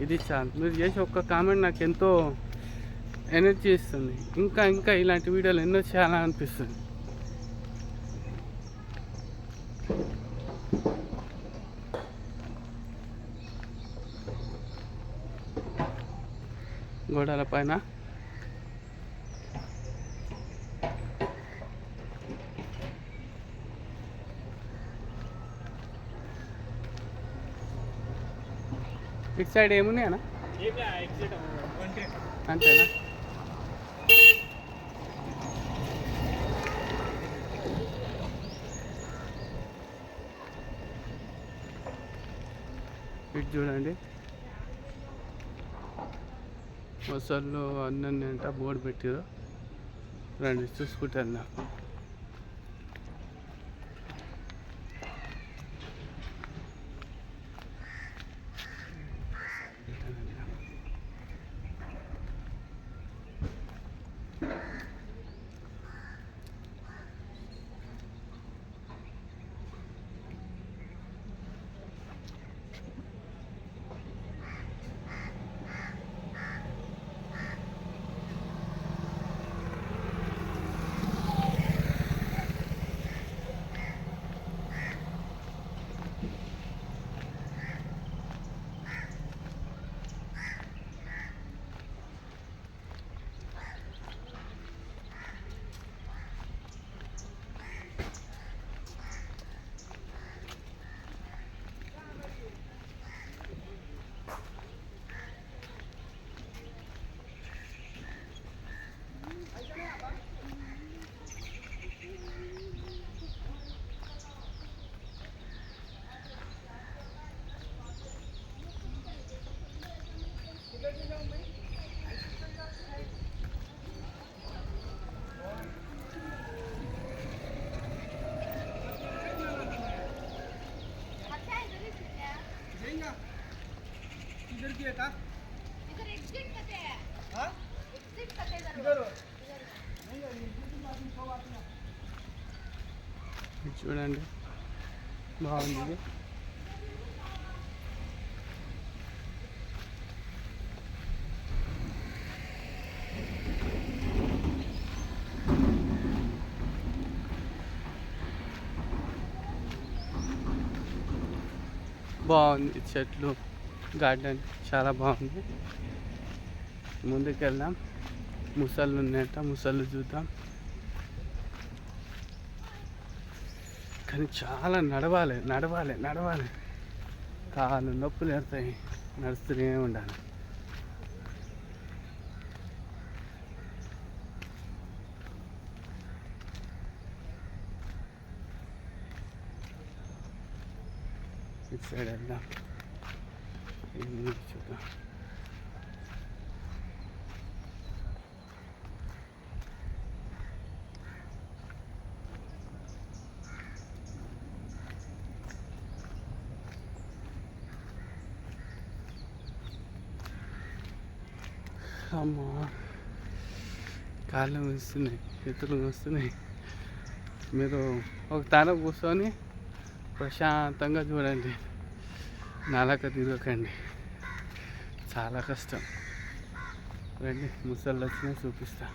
ఇది చాలు. మీరు చేసి ఒక్క కామెంట్ నాకు ఎంతో ఎనర్జీ ఇస్తుంది. ఇంకా ఇలాంటి వీడియోలు ఎన్నో చేయాలని అనిపిస్తుంది. గోడల పైన ఇటు సైడ్ ఏమున్నాయనా? అంతేనా? ఇటు చూడండి, మొసళ్ళు అన్నీ అంట బోర్డు పెట్టారు. రండి చూసుకుంటూ వెళ్దాం. ఇది చూడండి బాగుంది ఇది. బాగుంది చెట్లు గార్డెన్ చాలా బాగుంది. ముందుకు వెళ్దాం. ముసళ్ళు ఉన్నాయట, ముసళ్ళు చూద్దాం. కానీ చాలా నడవాలి నడవాలి నడవాలి, కాళ్ళు నొప్పులు ఎడతాయి, నడుస్తూనే ఉండాలి. ఇటు సైడ్ వెళ్దాం, ఇది చూద్దాం. అమ్మా కాళ్ళు వస్తున్నాయి, చేతులు వస్తున్నాయి. మీరు ఒక తాన కూర్చొని ప్రశాంతంగా చూడండి, నాలక తిరగకండి, చాలా కష్టం. రండి, ముసళ్ళు వచ్చినా చూపిస్తా.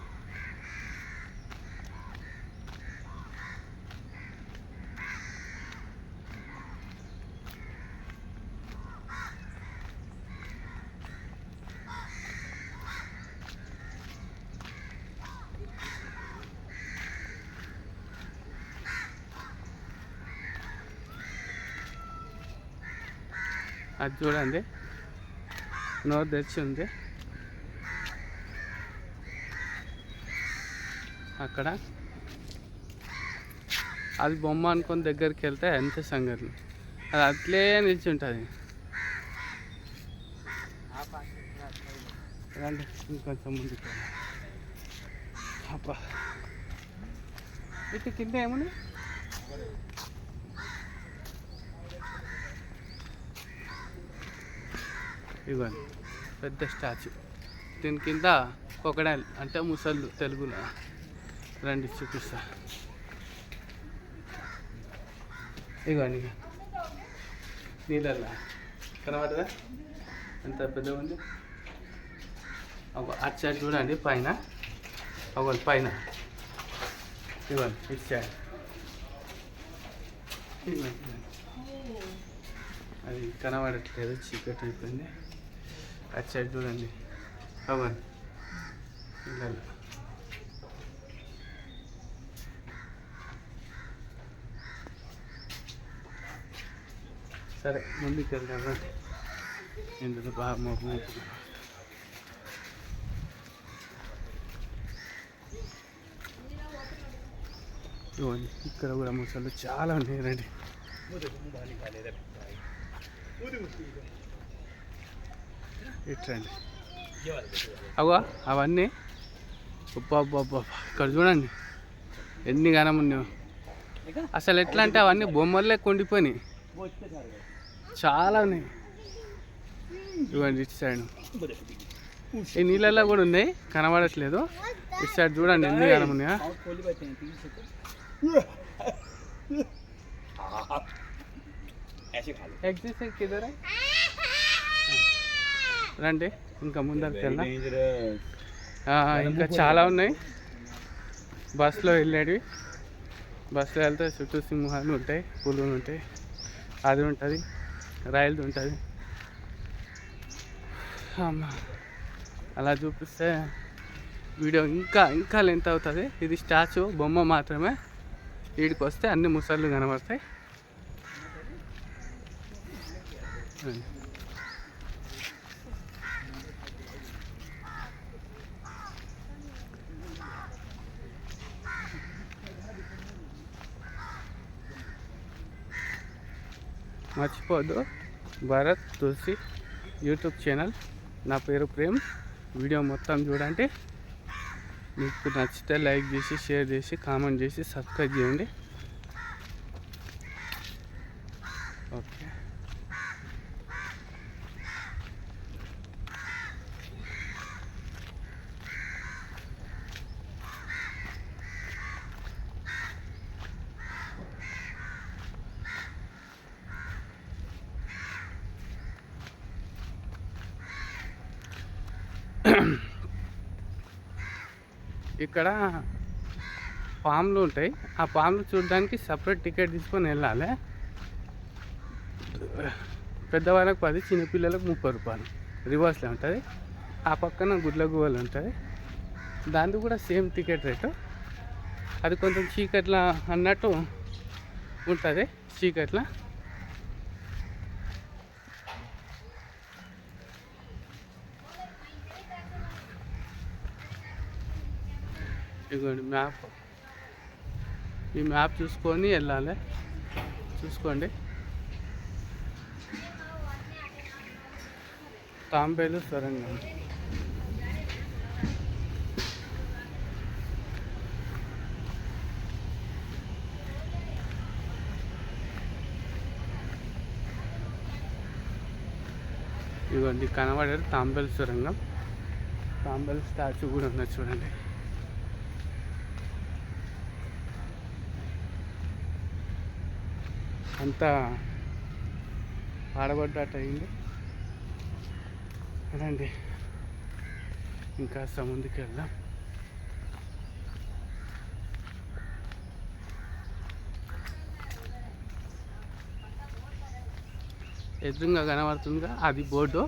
అది చూడండి, నోరు తెచ్చి ఉంది అక్కడ. అది బొమ్మ అనుకొని దగ్గరికి వెళ్తే అంతే సంగతి, అది అట్లే నిలిచి ఉంటుంది. రండి ఇంకొంచెం ముందుకు. అబ్బా ఇటు కింద ఏముంది? ఇవ్వండి పెద్ద స్టాచ్యూ, దీని కింద కొకడైల్ అంటే ముసళ్ళు తెలుగులో. రండి చూపిస్తా. ఇవ్వండి నీళ్ళల్లో కనబడదా ఎంత పెద్దగా ఉంది. అటు సైడ్ చూడండి పైన, అవ్వాలి పైన. ఇవ్వండి ఇటు సైడ్, ఇవ్వండి. అది కనబడట్లేదు, చీకటి అయిపోయింది. అటు సైడ్ చూడండి, అవ్వండి ఇళ్ళల్లో. సరే ముందుకు వెళ్దాం. ఇందులో బాగా మబ్బు ఇవ్వండి. ఇక్కడ కూడా ముసళ్ళు చాలా ఉన్నాయి. రండి ఇట్రండి. అవా అవన్నీ అబ్బా ఇక్కడ చూడండి ఎన్ని గానం ఉన్నాయో. అసలు ఎట్లా అంటే అవన్నీ బొమ్మలే కొండిపోయినాయి, చాలా ఉన్నాయి. ఇవ్వండి ఇటు సైడ్, ఈ నీళ్ళల్లో కూడా ఉన్నాయి, కనబడట్లేదు. ఇటు సైడ్ చూడండి ఎన్ని గానం ఉన్నాయా. ఎగ్జిట్ కిదర్ రండి, ఇంకా ముందరికి వెళ్దాం. ఇంకా చాలా ఉన్నాయి బస్సులో వెళ్ళేవి. బస్సులో వెళ్తే చుట్టూ సింహాలు ఉంటాయి, పులులు ఉంటాయి, అది ఉంటుంది, రైలు ఉంటుంది. అలా చూపిస్తే వీడియో ఇంకా లెంత్ అవుతుంది. ఇది స్టాచ్యూ బొమ్మ మాత్రమే. వీడికి వస్తే అన్ని ముసళ్ళు కనబడతాయి. మర్చిపోద్దు భరత్ తులసి యూట్యూబ్ ఛానల్. నా పేరు ప్రేమ్. వీడియో మొత్తం చూడండి. మీకు నచ్చితే లైక్ చేసి, షేర్ చేసి, కామెంట్ చేసి, సబ్స్క్రైబ్ చేయండి. ఓకే. ఇక్కడ పాములు ఉంటాయి, ఆ పాములు చూడడానికి సపరేట్ టికెట్ తీసుకొని వెళ్ళాలి. పెద్దవాళ్ళకి 10, చిన్నపిల్లలకు 30 రూపాయలు. రివర్స్లో ఉంటుంది. ఆ పక్కన గుడ్లగూవలు ఉంటుంది, దానికి కూడా సేమ్ టికెట్ రేటు. అది కొంచెం చీకట్ల అన్నట్టు ఉంటుంది, చీకట్ల. ఇదిగోండి మ్యాప్, ఈ మ్యాప్ చూసుకొని వెళ్ళాలి. చూసుకోండి, తాంబేలు సొరంగం. ఇదిగోండి కనబడేది తాంబేలు సొరంగం. తాంబేలు స్టాచ్యూ కూడా ఉన్నది చూడండి. అంతా పాడబడ్డట్టు అయింది. రండి ఇంకా ముందుకు వెళ్దాం. ఎదురుగా కనబడుతుందిగా అది బోర్డు,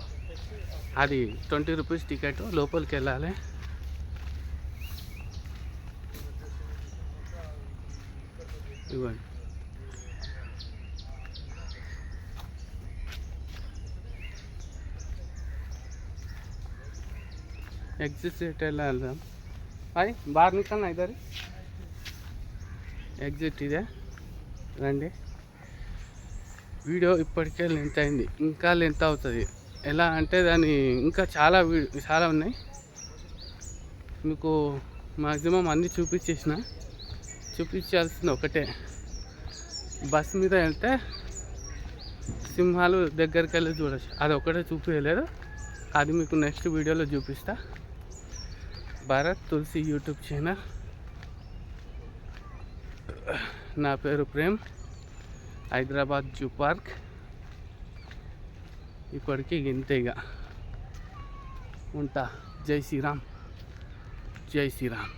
అది 20 రూపీస్ టికెట్. లోపలికి వెళ్ళాలి. ఇవ్వండి, एग्जिट से వెళ్దాం. भाई बाहर निकलना इधर, ఎగ్జిట్ ఇదే. రండి. వీడియో ఇప్పటికే లెంత్ అయింది, ఇంకా లెంత్ అవుతుంది. ఎలా అంటే దాని ఇంకా చాలా ఉన్నాయి. మీకు మ్యాక్సిమం అన్నీ చూపించాల్సింది ఒకటే. బస్ మీద వెళ్తే సింహాలు దగ్గరికి వెళ్ళి చూడొచ్చు, అది ఒకటే చూపించలేదు. అది మీకు నెక్స్ట్ వీడియోలో చూపిస్తా. భరత్ తులసి యూట్యూబ్ ఛానల్. నా పేరు ప్రేమ్. Hyderabad zoo park. ఇప్పటికీ ఇంతేగా ఉంటా. జై శ్రీరామ్, జై శ్రీరామ్.